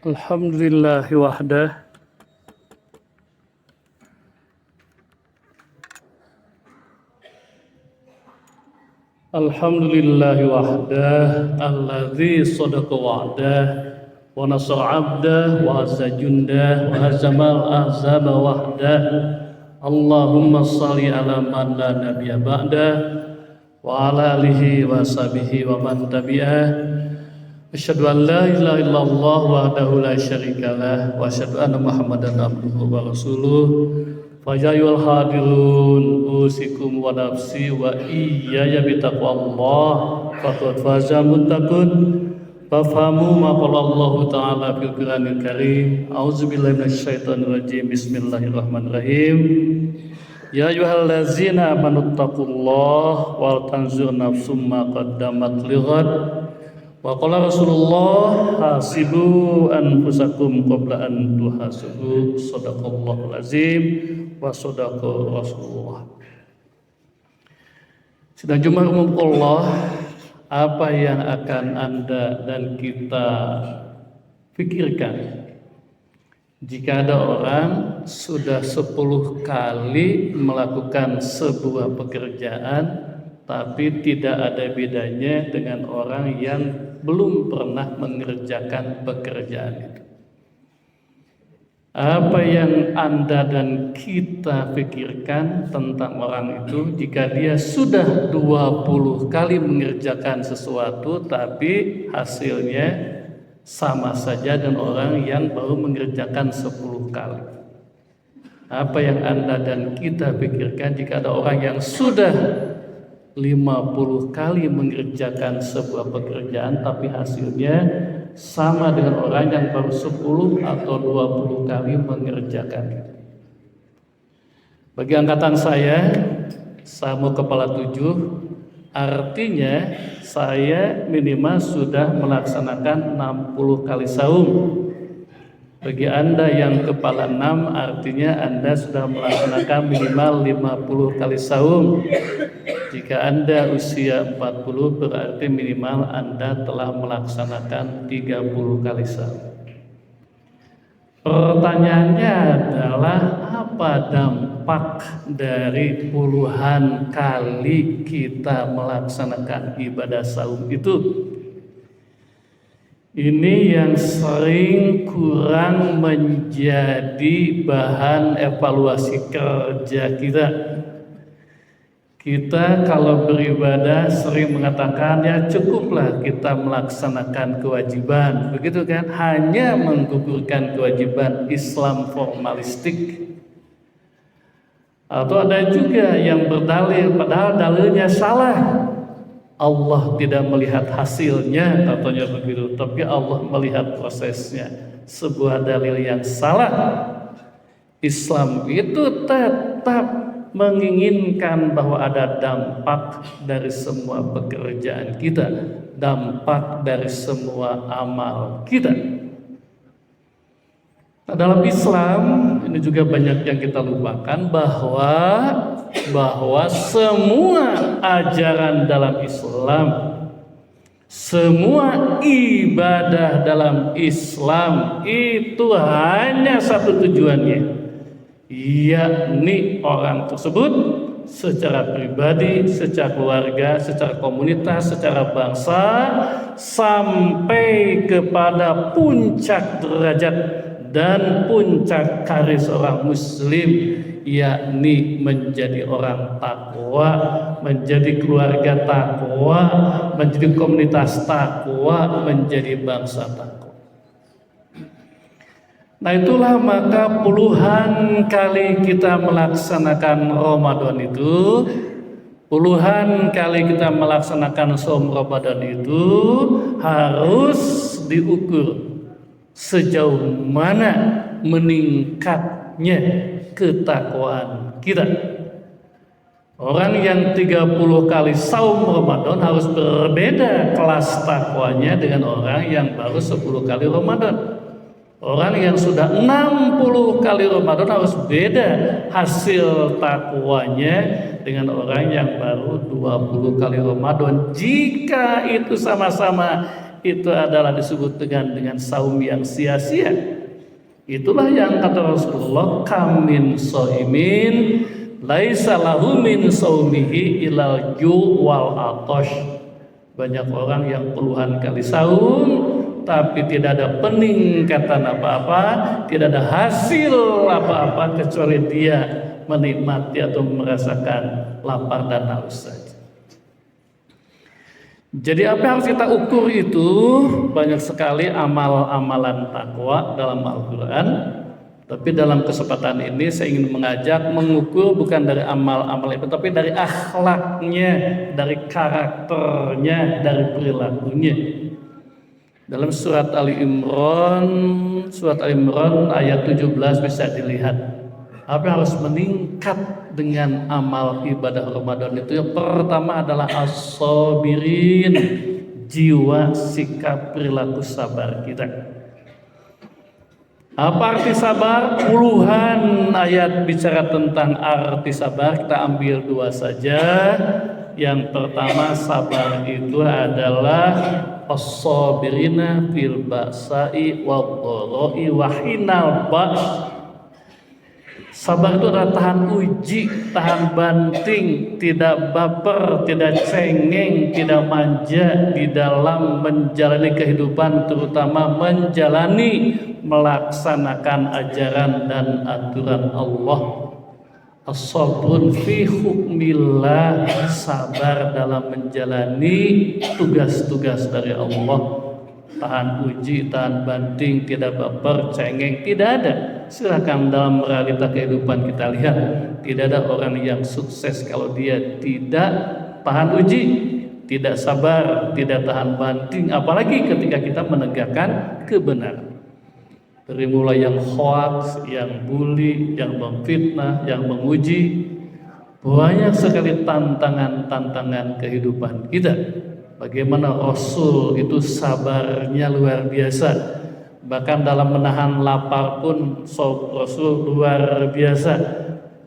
Alhamdulillahi wahdah. Alhamdulillahi wahdah alladzi sadaqa wa'dah wa nasara 'abdah wa azza jundah wa hazamal ahzaba wahdah. Allahumma shalli ala man la nabiyya ba'dah wa ala alihi wa sahbihi wa man tabi'ah. Asyhadu an la ilaha illallah wahdahu la syarikalah wa asyhadu anna Muhammadan abduhu wa rasuluh. Fa ya ayyuhal hadirun usikum wa nafsi wa iyaya bitaqwallah faqad fazal muttaqun. Fafhamu ma qala Allah ta'ala fil Qur'anil Karim. A'udzubillahi minasyaitonir rajim. Bismillahirrahmanirrahim. Ya ayyuhallazina amanuttaqullaha wal tanzur nafsum ma qaddamat lighad. Wa qala Rasulullah hasibu anfusakum qabla an tuhasibu. Shadaqallahul azim wa shadaqa Rasulullah. Sidang Jumat umum Allah, apa yang akan Anda dan kita pikirkan jika ada orang sudah 10 kali melakukan sebuah pekerjaan tapi tidak ada bedanya dengan orang yang belum pernah mengerjakan pekerjaan itu? Apa yang Anda dan kita pikirkan tentang orang itu jika dia sudah 20 kali mengerjakan sesuatu tapi hasilnya sama saja dengan orang yang baru mengerjakan 10 kali? Apa yang Anda dan kita pikirkan jika ada orang yang sudah 50 kali mengerjakan sebuah pekerjaan tapi hasilnya sama dengan orang yang baru 10 atau 20 kali mengerjakan. Bagi angkatan saya mau kepala 7, artinya saya minimal sudah melaksanakan 60 kali saum. Bagi Anda yang kepala 6, artinya Anda sudah melaksanakan minimal 50 kali saum. Jika Anda usia 40, berarti minimal Anda telah melaksanakan 30 kali saum. Pertanyaannya adalah, apa dampak dari puluhan kali kita melaksanakan ibadah saum itu? Ini yang sering kurang menjadi bahan evaluasi kerja kita. Kita kalau beribadah sering mengatakan ya cukuplah kita melaksanakan kewajiban, begitu kan? Hanya menggugurkan kewajiban, Islam formalistik. Atau ada juga yang berdalil padahal dalilnya salah. Allah tidak melihat hasilnya, katanya begitu, tapi Allah melihat prosesnya. Sebuah dalil yang salah. Islam itu tetap menginginkan bahwa ada dampak dari semua pekerjaan kita, dampak dari semua amal kita. Nah, dalam Islam ini juga banyak yang kita lupakan, bahwa semua ajaran dalam Islam, semua ibadah dalam Islam itu hanya satu tujuannya, yakni orang tersebut secara pribadi, secara keluarga, secara komunitas, secara bangsa sampai kepada puncak derajat dan puncak karir seorang muslim, yakni menjadi orang takwa, menjadi keluarga takwa, menjadi komunitas takwa, menjadi bangsa takwa. Nah itulah maka puluhan kali kita melaksanakan Ramadan itu, puluhan kali kita melaksanakan saum Ramadan itu harus diukur sejauh mana meningkatnya ketakwaan kita. Orang yang 30 kali saum Ramadan harus berbeda kelas takwanya dengan orang yang baru 10 kali Ramadan. Orang yang sudah 60 kali Ramadan harus beda hasil takwanya dengan orang yang baru 20 kali Ramadan. Jika itu sama-sama, itu adalah disebut dengan saum yang sia-sia. Itulah yang kata Rasulullah, kamin soimin laisa lahu min saumihi ilal ju' wal atash. Banyak orang yang puluhan kali saum tapi tidak ada peningkatan apa-apa, tidak ada hasil apa-apa kecuali dia menikmati atau merasakan lapar dan haus saja. Jadi apa yang harus kita ukur itu banyak sekali amal-amalan takwa dalam Al-Quran. Tapi dalam kesempatan ini saya ingin mengajak mengukur bukan dari amal-amal itu, tapi dari akhlaknya, dari karakternya, dari perilakunya. Dalam surat Ali Imran ayat 17 bisa dilihat apa yang harus meningkat dengan amal ibadah Ramadan itu. Yang pertama adalah as-sabirin, jiwa, sikap, perilaku sabar kita. Apa arti sabar? Puluhan ayat bicara tentang arti sabar, kita ambil dua saja. Yang pertama, sabar itu adalah as-sabirina fil ba'sa'i wad-dharra'i wa hinal ba's. Sabar itu adalah tahan uji, tahan banting, tidak baper, tidak cengeng, tidak manja di dalam menjalani kehidupan, terutama melaksanakan ajaran dan aturan Allah. As-sabrun fi hukmillah, sabar dalam menjalani tugas-tugas dari Allah. Tahan uji, tahan banting, tidak baper, cengeng, tidak ada. Silahkan dalam realita kehidupan kita lihat, tidak ada orang yang sukses kalau dia tidak tahan uji, tidak sabar, tidak tahan banting, apalagi ketika kita menegakkan kebenaran. Dari mulai yang hoax, yang bully, yang memfitnah, yang menguji, banyak sekali tantangan-tantangan kehidupan kita. Bagaimana Rasul itu sabarnya luar biasa. Bahkan dalam menahan lapar pun Rasul luar biasa.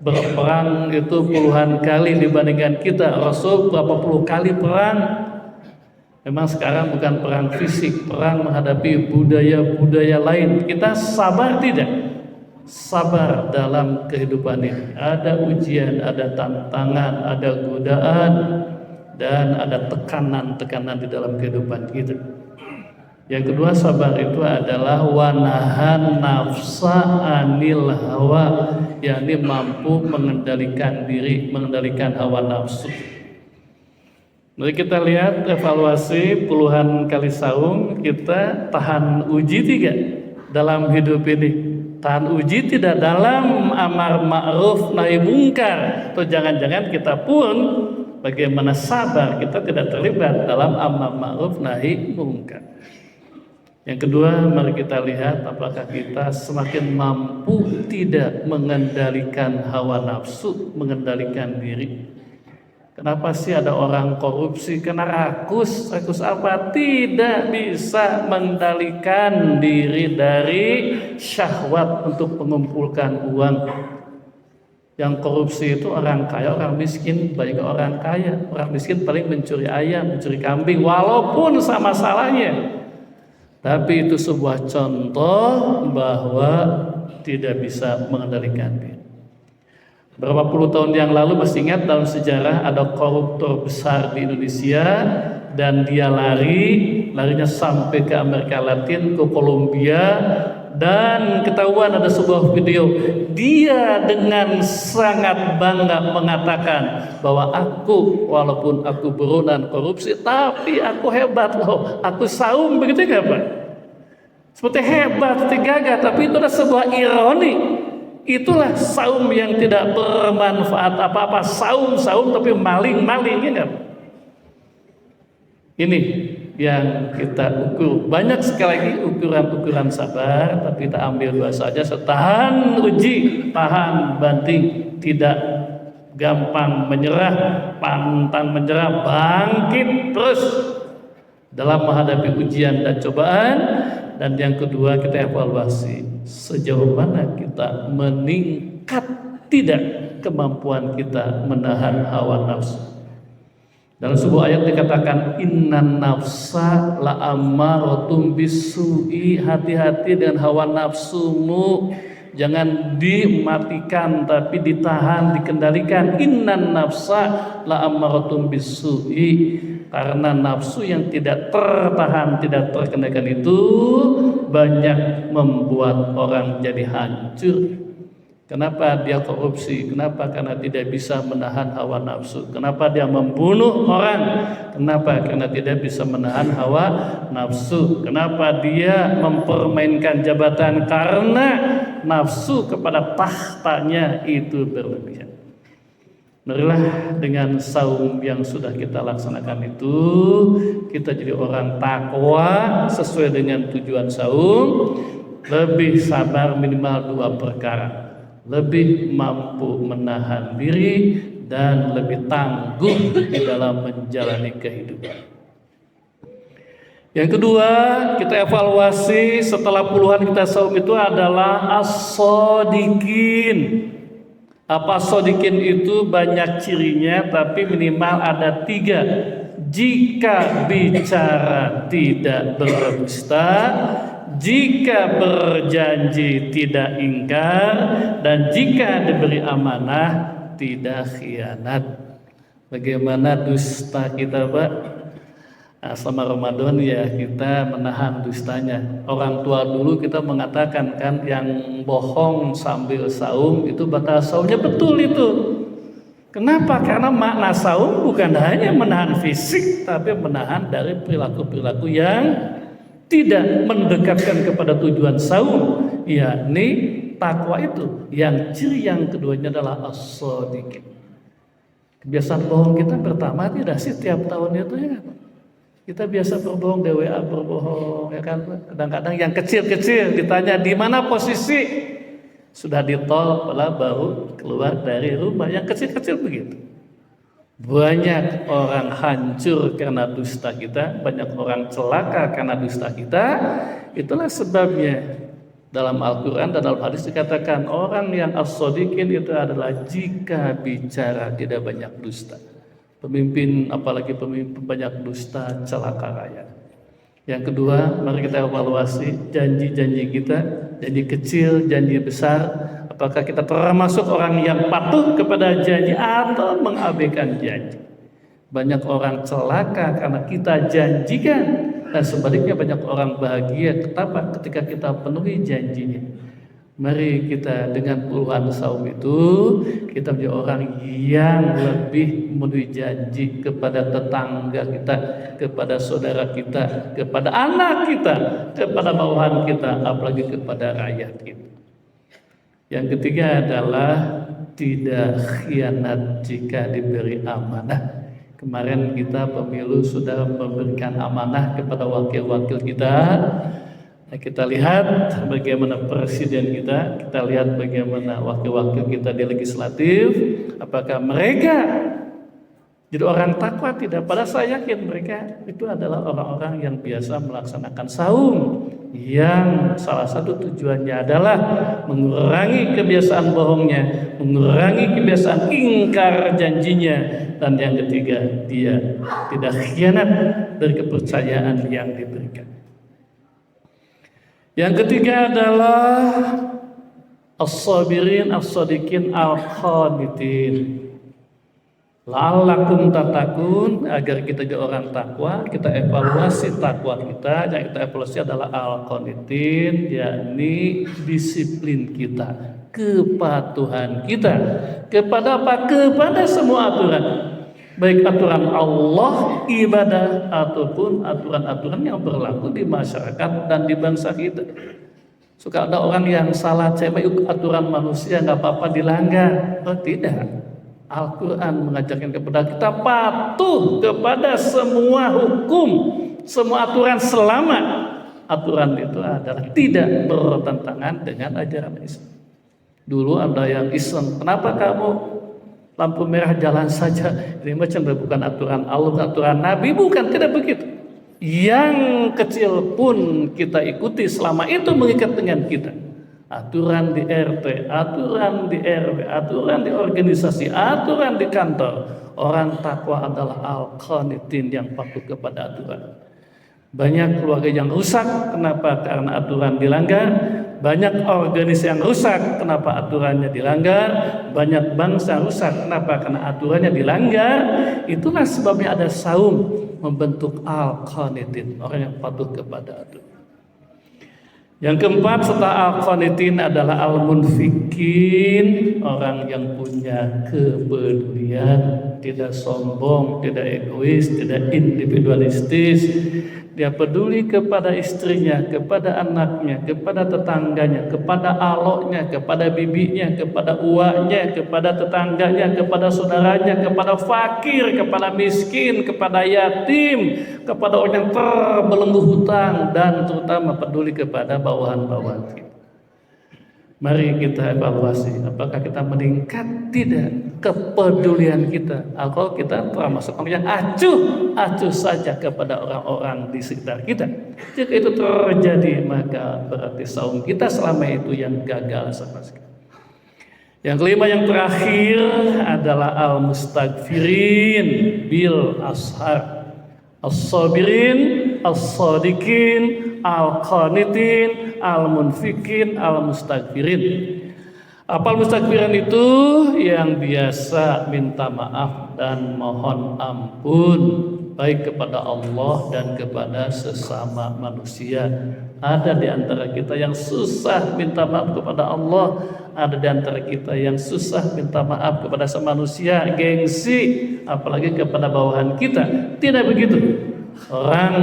Berperang itu puluhan kali dibandingkan kita. Rasul berapa puluh kali perang. Memang sekarang bukan perang fisik, perang menghadapi budaya-budaya lain. Kita sabar tidak? Sabar dalam kehidupan ini. Ada ujian, ada tantangan, ada godaan, dan ada tekanan-tekanan di dalam kehidupan kita. Yang kedua, sabar itu adalah wanahan nafsa anil hawa, yakni mampu mengendalikan diri, mengendalikan hawa nafsu. Mari kita lihat evaluasi puluhan kali saum, kita tahan uji tidak dalam hidup ini? Tahan uji tidak dalam amar ma'ruf nahi mungkar, atau jangan-jangan kita pun bagaimana sabar kita tidak terlibat dalam amar ma'ruf nahi mungkar. Yang kedua, mari kita lihat apakah kita semakin mampu tidak mengendalikan hawa nafsu, mengendalikan diri. Kenapa sih ada orang korupsi? Karena rakus apa? Tidak bisa mengendalikan diri dari syahwat untuk mengumpulkan uang. Yang korupsi itu orang kaya, orang miskin, banyak orang kaya. Orang miskin paling mencuri ayam, mencuri kambing, walaupun sama salahnya. Tapi itu sebuah contoh bahwa tidak bisa mengendalikan diri. Berapa puluh tahun yang lalu masih ingat dalam sejarah ada koruptor besar di Indonesia dan dia larinya sampai ke Amerika Latin, ke Kolombia, dan ketahuan ada sebuah video dia dengan sangat bangga mengatakan bahwa walaupun aku buronan korupsi tapi aku hebat loh, aku saum, begitu enggak Pak? seperti hebat, seperti gagah, tapi itu adalah sebuah ironi. Itulah saum yang tidak bermanfaat apa-apa. Saum tapi maling-maling, ya enggak? Ini yang kita ukur. Banyak sekali lagi ukuran-ukuran sabar, tapi kita ambil dua saja. Tahan uji, tahan banting, tidak gampang menyerah, pantang menyerah, bangkit terus dalam menghadapi ujian dan cobaan. Dan yang kedua, kita evaluasi sejauh mana kita meningkat tidak kemampuan kita menahan hawa nafsu. Dalam sebuah ayat dikatakan innan nafsa la ammaratun bisu'i, hati-hati dengan hawa nafsumu, jangan dimatikan tapi ditahan, dikendalikan. Innan nafsa la ammaratun bisu'i, karena nafsu yang tidak tertahan, tidak terkendalikan itu banyak membuat orang jadi hancur. Kenapa dia korupsi? Kenapa? Karena tidak bisa menahan hawa nafsu. Kenapa dia membunuh orang? Kenapa? Karena tidak bisa menahan hawa nafsu. Kenapa dia mempermainkan jabatan? Karena nafsu kepada tahtanya itu berlebihan. Marilah dengan saum yang sudah kita laksanakan itu, kita jadi orang takwa sesuai dengan tujuan saum, lebih sabar minimal dua perkara, lebih mampu menahan diri dan lebih tangguh di dalam menjalani kehidupan. Yang kedua, kita evaluasi setelah puluhan kita saum itu adalah as-shodiqin. Apa sodikin itu? Banyak cirinya, tapi minimal ada 3. Jika bicara tidak berdusta, jika berjanji tidak ingkar, dan jika diberi amanah tidak khianat. Bagaimana dusta kita, Pak? Selama Ramadan ya kita menahan dustanya. Orang tua dulu kita mengatakan kan, yang bohong sambil saum itu batal saumnya. Betul itu. Kenapa? Karena makna saum bukan hanya menahan fisik, tapi menahan dari perilaku-perilaku yang tidak mendekatkan kepada tujuan saum, yakni takwa itu. Yang ciri yang keduanya adalah as-shodiqin. Kebiasaan bohong kita pertama tidak sih tiap tahun itu, ya kan? Kita biasa berbohong, di WA berbohong, ya kan? Kadang-kadang yang kecil-kecil ditanya di mana posisi, sudah di tol, baru keluar dari rumah. Yang kecil-kecil begitu. Banyak orang hancur karena dusta kita, banyak orang celaka karena dusta kita. Itulah sebabnya dalam Al-Quran dan dalam hadis dikatakan orang yang as-shodiqin itu adalah jika bicara tidak banyak dusta. Pemimpin, apalagi pemimpin banyak dusta, celaka rakyat. Yang kedua, mari kita evaluasi janji-janji kita, janji kecil, janji besar. Apakah kita termasuk orang yang patuh kepada janji atau mengabaikan janji? Banyak orang celaka karena kita janjikan, dan sebaliknya banyak orang bahagia ketika kita penuhi janjinya. Mari kita dengan puluhan saum itu, kita menjadi orang yang lebih memenuhi janji kepada tetangga kita, kepada saudara kita, kepada anak kita, kepada bawahan kita, apalagi kepada rakyat kita. Yang ketiga adalah tidak khianat jika diberi amanah. Kemarin kita pemilu sudah memberikan amanah kepada wakil-wakil kita. Kita lihat bagaimana presiden kita lihat bagaimana wakil-wakil kita di legislatif. Apakah mereka jadi orang takwa? Tidak. Pada saya yakin mereka itu adalah orang-orang yang biasa melaksanakan saum, yang salah satu tujuannya adalah mengurangi kebiasaan bohongnya, mengurangi kebiasaan ingkar janjinya, dan yang ketiga, dia tidak khianat dari kepercayaan yang diberikan. Yang ketiga adalah as-sabirin, as-shodiqin, al-qanitin. La'allakum tatakun, agar kita jadi orang takwa. Kita evaluasi takwa kita. Yang kita evaluasi adalah al-qanitin, yakni disiplin kita, kepatuhan kita kepada apa? Kepada semua aturan. baik aturan Allah ibadah ataupun aturan-aturan yang berlaku di masyarakat dan di bangsa kita. Suka ada orang yang salat, saya ikut aturan manusia nggak apa-apa dilanggar. Oh tidak, Al-Quran mengajarkan kepada kita patuh kepada semua hukum, semua aturan selama aturan itu adalah tidak bertentangan dengan ajaran Islam. Dulu ada yang iseng, kenapa kamu lampu merah jalan saja? Ini macam bukan aturan Allah, aturan Nabi, bukan, tidak begitu. Yang kecil pun kita ikuti selama itu mengikat dengan kita. Aturan di RT, aturan di RW, aturan di organisasi, aturan di kantor. Orang takwa adalah al-qanitin, yang patuh kepada aturan. Banyak keluarga yang rusak, kenapa? Karena aturan dilanggar. Banyak organisasi yang rusak, kenapa? Aturannya dilanggar. Banyak bangsa rusak, kenapa? Karena aturannya dilanggar. Itulah sebabnya ada saum, membentuk al-qanitin, orang yang patuh kepada aturan. Yang keempat setelah al-qanitin adalah al-munfikin, orang yang punya kepedulian, tidak sombong, tidak egois, tidak individualistis. Dia peduli kepada istrinya, kepada anaknya, kepada tetangganya, kepada aloknya, kepada bibinya, kepada uaknya, kepada tetangganya, kepada saudaranya, kepada fakir, kepada miskin, kepada yatim, kepada orang yang terbelenggu hutang, dan terutama peduli kepada bawahan-bawahan kita. Mari kita evaluasi, apakah kita meningkat tidak kepedulian kita, atau kita termasuk orang yang acuh saja kepada orang-orang di sekitar kita. Jika itu terjadi, maka berarti saum kita selama itu yang gagal sama sekali. Yang kelima, yang terakhir adalah al-mustaghfirin bil ashar, as-sabirin, as-sadiqin, al-qanitin, al-munfikin, al-mustaghfirin. Apa al-mustaghfirin itu? Yang biasa minta maaf dan mohon ampun, baik kepada Allah dan kepada sesama manusia. Ada di antara kita yang susah minta maaf kepada Allah, ada di antara kita yang susah minta maaf kepada sesama manusia, gengsi, apalagi kepada bawahan kita. Tidak begitu. Orang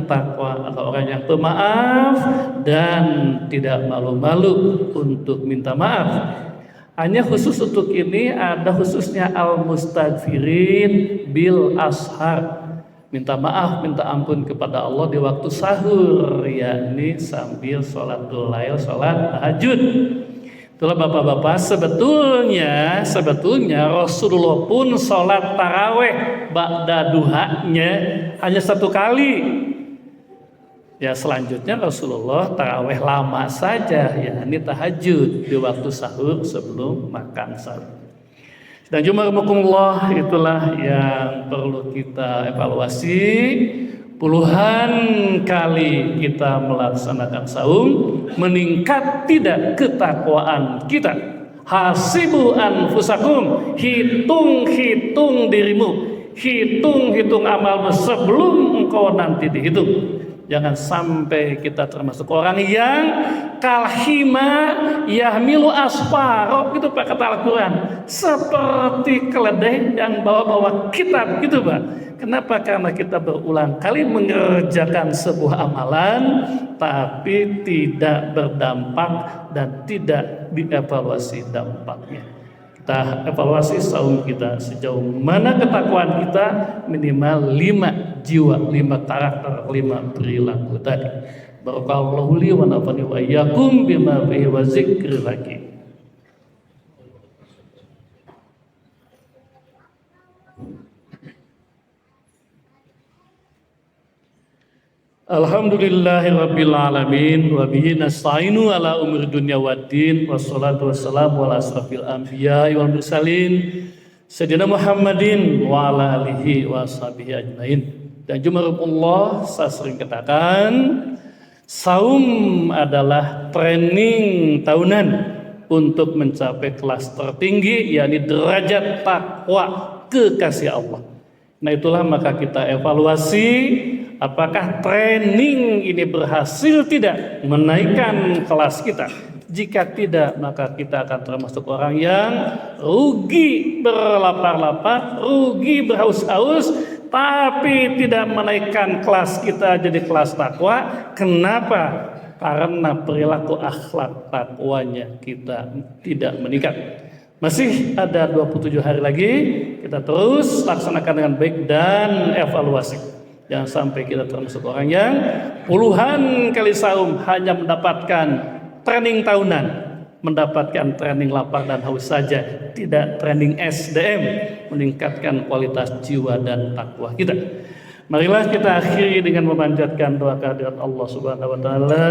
takwa atau orang yang pemaaf dan tidak malu-malu untuk minta maaf. Hanya khusus untuk ini ada khususnya al-mustaghfirin bil ashar, minta maaf, minta ampun kepada Allah di waktu sahur, yakni sambil sholatul lail, sholat tahajud. Itulah bapak-bapak, sebetulnya Rasulullah pun sholat taraweh ba'da duhanya hanya 1 kali. Ya, selanjutnya Rasulullah taraweh lama saja, yakni tahajud di waktu sahur sebelum makan sahur. Dan jumakumullah, itulah yang perlu kita evaluasi. Puluhan kali kita melaksanakan saum, meningkat tidak ketakwaan kita. Hasibu anfusakum, hitung dirimu, hitung amalmu sebelum engkau nanti dihitung. Jangan sampai kita termasuk orang yang kalhima yahmilu asfaro, gitu Pak, kata Al-Quran, seperti keledai yang bawa kitab, gitu Pak. Kenapa? Karena kita berulang kali mengerjakan sebuah amalan tapi tidak berdampak dan tidak dievaluasi dampaknya. Kita evaluasi saum kita sejauh mana ketakwaan kita, minimal 5 jiwa, 5 karakter, 5 perilaku tadi. Barakallahu li wa nafani wa iyyakum bima fihi wa zikri lagi. Alhamdulillahirabbil alamin wa bihi nasta'inu ala umuri dunya waddin, wassalatu wassalamu ala asrofil anbiya wal mursalin sayyidina Muhammadin wa ala alihi wa sahbihi ajmain. Dan jumakumullah, saya sering katakan saum adalah training tahunan untuk mencapai kelas tertinggi, yakni derajat takwa kekasih Allah. Nah, itulah maka kita evaluasi apakah training ini berhasil tidak menaikkan kelas kita. Jika tidak, maka kita akan termasuk orang yang rugi berlapar-lapar, rugi berhaus-haus, tapi tidak menaikkan kelas kita jadi kelas takwa. Kenapa? Karena perilaku akhlak takwanya kita tidak meningkat. Masih ada 27 hari lagi, kita terus laksanakan dengan baik dan evaluasi. Jangan sampai kita termasuk orang yang puluhan kali saum hanya mendapatkan training tahunan, mendapatkan training lapar dan haus saja, tidak training SDM, meningkatkan kualitas jiwa dan takwa kita. Marilah kita akhiri dengan memanjatkan doa kehadirat Allah Subhanahu wa taala.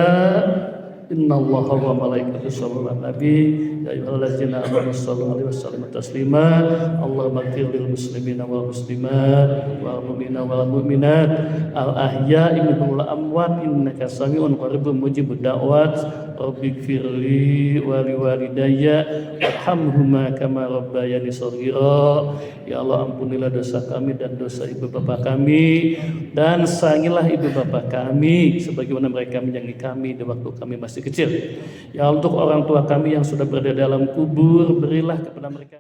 Innallaha wa malaikatahu yusholluna 'alan nabi ya ayyuhallazina amanu shallu 'alaihi wasallimu taslima. Allahumma ighfir lil muslimina wal muslimat wal mu'minina wal mu'minat al ahya'i minhum wal amwat innaka sami'un qaribun mujibud da'wat. Rabbi ighfirli wa liwalidayya warhamhuma kama rabbayani shaghira. Ya Allah, ampunilah dosa kami dan dosa ibu bapa kami, dan sayangilah ibu bapa kami sebagaimana mereka menyayangi kami di waktu kami masih kecil. Ya, untuk orang tua kami yang sudah berada dalam kubur, berilah kepada mereka